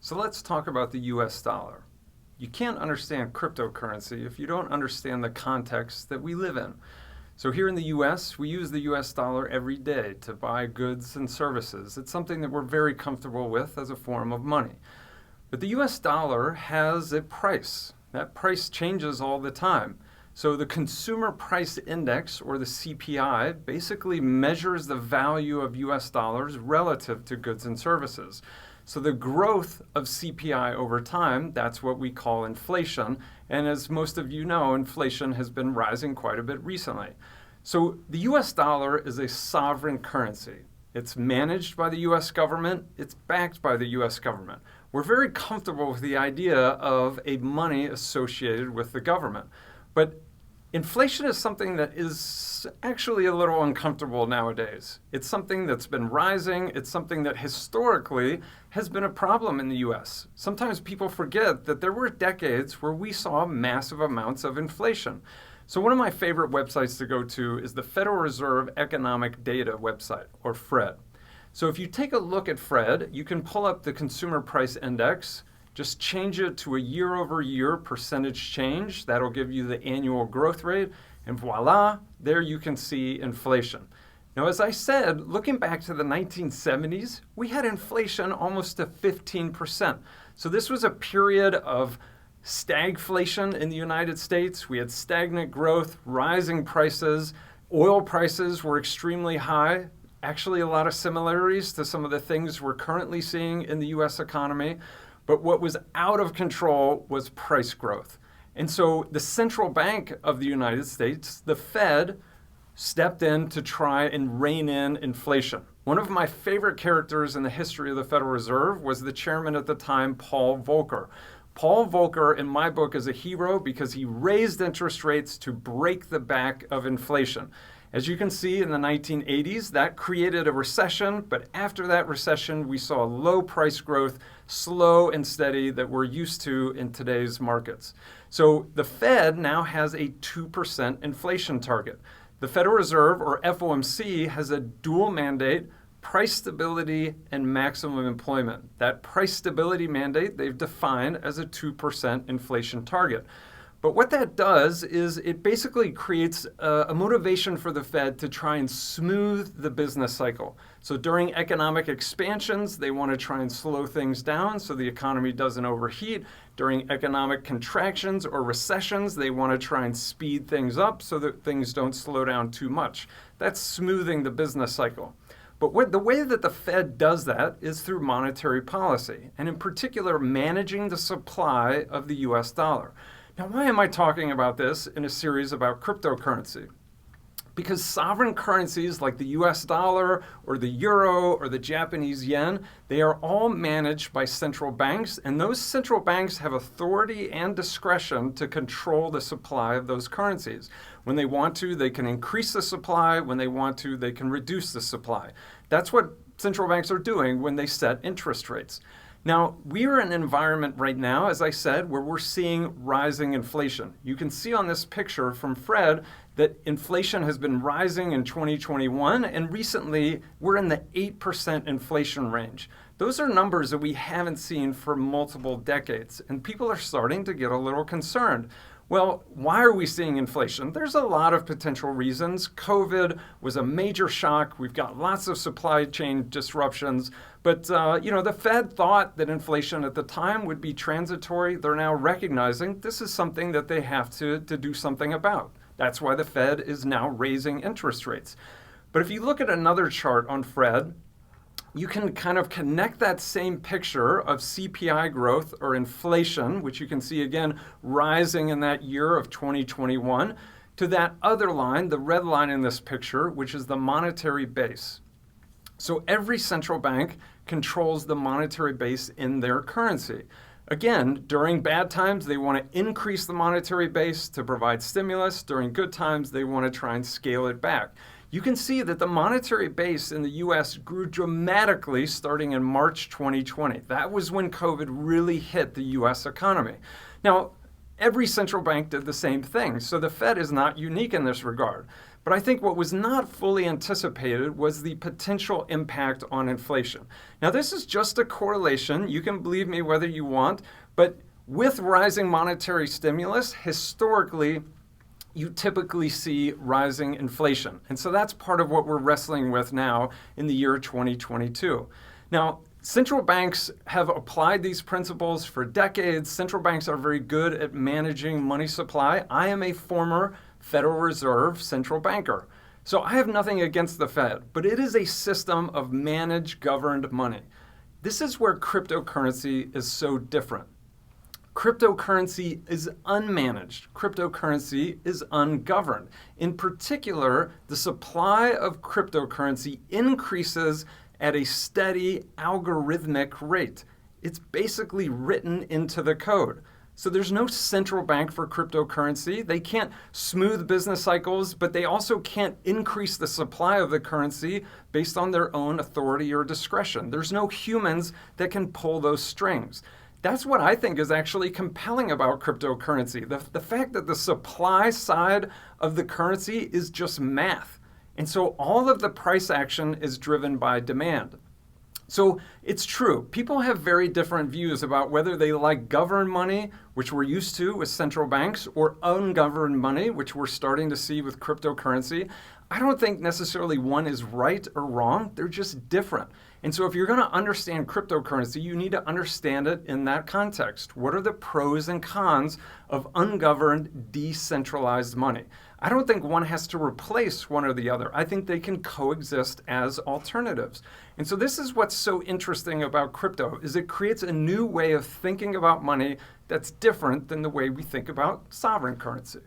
So let's talk about the US dollar. You can't understand cryptocurrency if you don't understand the context that we live in. So here in the US, we use the US dollar every day to buy goods and services. It's something that we're very comfortable with as a form of money. But the US dollar has a price. That price changes all the time. So the Consumer Price Index, or the CPI, basically measures the value of US dollars relative to goods and services. So the growth of CPI over time, that's what we call inflation. And as most of you know, inflation has been rising quite a bit recently. So the US dollar is a sovereign currency. It's managed by the US government. It's backed by the US government. We're very comfortable with the idea of a money associated with the government. But inflation is something that is actually a little uncomfortable nowadays. It's something that's been rising. It's something that historically has been a problem in the US. Sometimes people forget that there were decades where we saw massive amounts of inflation. So one of my favorite websites to go to is the Federal Reserve Economic Data website, or FRED. So if you take a look at FRED, you can pull up the Consumer Price Index, just change it to a year-over-year percentage change. That'll give you the annual growth rate, and voila, there you can see inflation. Now, as I said, looking back to the 1970s, we had inflation almost to 15%. So this was a period of stagflation in the United States. We had stagnant growth, rising prices. Oil prices were extremely high. Actually, a lot of similarities to some of the things we're currently seeing in the US economy. But what was out of control was price growth. And so the central bank of the United States, the Fed, stepped in to try and rein in inflation. One of my favorite characters in the history of the Federal Reserve was the chairman at the time, Paul Volcker. Paul Volcker, in my book, is a hero because he raised interest rates to break the back of inflation. As you can see, in the 1980s, that created a recession, but after that recession, we saw low price growth, slow and steady, that we're used to in today's markets. So the Fed now has a 2% inflation target. The Federal Reserve, or FOMC, has a dual mandate: price stability and maximum employment. That price stability mandate they've defined as a 2% inflation target. But what that does is it basically creates a motivation for the Fed to try and smooth the business cycle. So during economic expansions, they want to try and slow things down so the economy doesn't overheat. During economic contractions or recessions, they want to try and speed things up so that things don't slow down too much. That's smoothing the business cycle. But the way that the Fed does that is through monetary policy, and in particular, managing the supply of the US dollar. Now, why am I talking about this in a series about cryptocurrency? Because sovereign currencies like the US dollar or the euro or the Japanese yen, they are all managed by central banks, and those central banks have authority and discretion to control the supply of those currencies. When they want to, they can increase the supply. When they want to, they can reduce the supply. That's what central banks are doing when they set interest rates. Now, we are in an environment right now, as I said, where we're seeing rising inflation. You can see on this picture from Fred that inflation has been rising in 2021, and recently we're in the 8% inflation range. Those are numbers that we haven't seen for multiple decades, and people are starting to get a little concerned. Well, why are we seeing inflation? There's a lot of potential reasons. COVID was a major shock. We've got lots of supply chain disruptions. But, the Fed thought that inflation at the time would be transitory. They're now recognizing this is something that they have to do something about. That's why the Fed is now raising interest rates. But if you look at another chart on Fred, you can kind of connect that same picture of CPI growth or inflation, which you can see again rising in that year of 2021, to that other line, the red line in this picture, which is the monetary base. So every central bank controls the monetary base in their currency. Again, during bad times, they want to increase the monetary base to provide stimulus. During good times, they want to try and scale it back. You can see that the monetary base in the US grew dramatically starting in March 2020. That was when COVID really hit the US economy. Now, Every central bank did the same thing, so the Fed is not unique in this regard. But I think what was not fully anticipated was the potential impact on inflation. Now, this is just a correlation. You can believe me whether you want, but with rising monetary stimulus, historically, you typically see rising inflation. And so that's part of what we're wrestling with now in the year 2022. Now, central banks have applied these principles for decades. Central banks are very good at managing money supply. I am a former Federal Reserve central banker. So I have nothing against the Fed, but it is a system of managed, governed money. This is where cryptocurrency is so different. Cryptocurrency is unmanaged. Cryptocurrency is ungoverned. In particular, the supply of cryptocurrency increases at a steady algorithmic rate. It's basically written into the code. So there's no central bank for cryptocurrency. They can't smooth business cycles, but they also can't increase the supply of the currency based on their own authority or discretion. There's no humans that can pull those strings. That's what I think is actually compelling about cryptocurrency. The fact that the supply side of the currency is just math. And so all of the price action is driven by demand. So it's true, people have very different views about whether they like governed money, which we're used to with central banks, or ungoverned money, which we're starting to see with cryptocurrency. I don't think necessarily one is right or wrong, they're just different. And so if you're going to understand cryptocurrency, you need to understand it in that context. What are the pros and cons of ungoverned, decentralized money? I don't think one has to replace one or the other. I think they can coexist as alternatives. And so this is what's so interesting about crypto, is it creates a new way of thinking about money that's different than the way we think about sovereign currency.